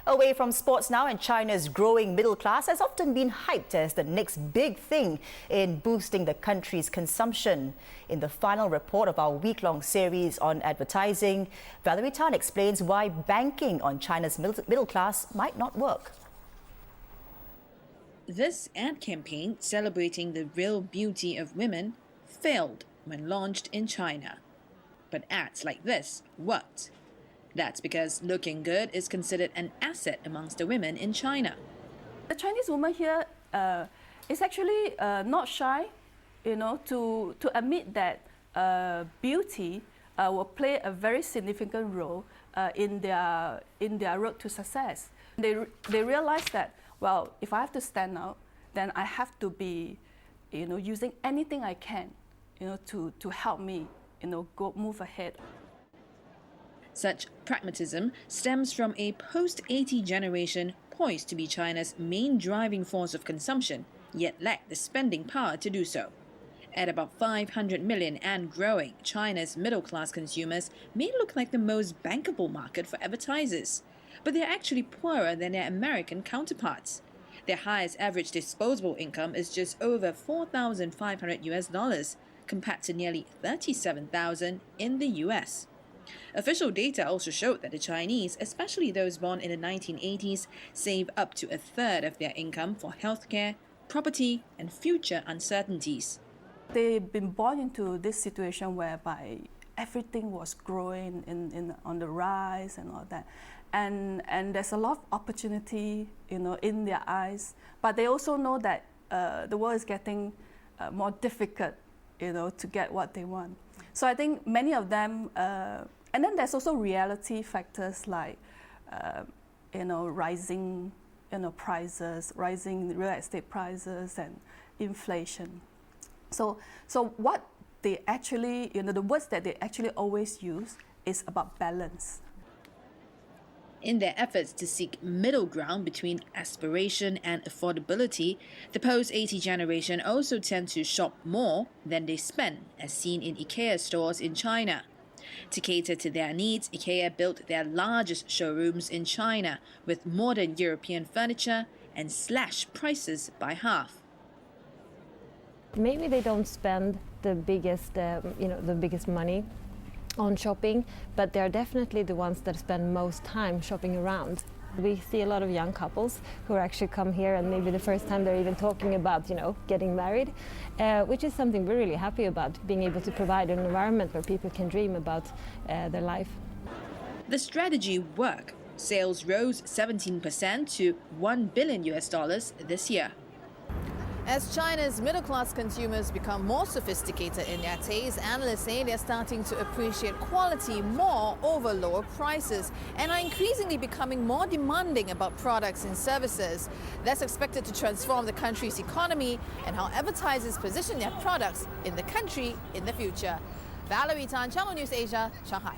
Away from sports now, and China's growing middle class has often been hyped as the next big thing in boosting the country's consumption. In the final report of our week-long series on advertising, Valarie explains why banking on China's middle class might not work. This ad campaign celebrating the real beauty of women failed when launched in China. But ads like this worked. That's because looking good is considered an asset amongst the women in China. The Chinese woman here is actually not shy, to admit that beauty will play a very significant role in their road to success. They realize that, well, if I have to stand out, then I have to be, using anything I can, to help me, move ahead. Such pragmatism stems from a post-80 generation poised to be China's main driving force of consumption, yet lack the spending power to do so. At about 500 million and growing, China's middle-class consumers may look like the most bankable market for advertisers, but they're actually poorer than their American counterparts. Their highest average disposable income is just over $4,500 compared to nearly $37,000 in the US. Official data also showed that the Chinese, especially those born in the 1980s, save up to a third of their income for healthcare, property, and future uncertainties. They've been born into this situation whereby everything was growing on the rise and all that. And there's a lot of opportunity, in their eyes. But they also know that the world is getting more difficult, to get what they want. So I think many of them, and then there's also reality factors like, rising, prices, rising real estate prices and inflation. So what they actually, the words that they actually always use is about balance. In their efforts to seek middle ground between aspiration and affordability, the post-80 generation also tend to shop more than they spend, as seen in IKEA stores in China. To cater to their needs, IKEA built their largest showrooms in China with modern European furniture and slashed prices by half. Maybe they don't spend the biggest money on shopping, but they're definitely the ones that spend most time shopping around. We see a lot of young couples who actually come here and maybe the first time they're even talking about, getting married, which is something we're really happy about, being able to provide an environment where people can dream about their life. The strategy worked. Sales rose 17% to $1 billion this year. As China's middle-class consumers become more sophisticated in their taste, analysts say they're starting to appreciate quality more over lower prices and are increasingly becoming more demanding about products and services. That's expected to transform the country's economy and how advertisers position their products in the country in the future. Valarie Tan, Channel News Asia, Shanghai.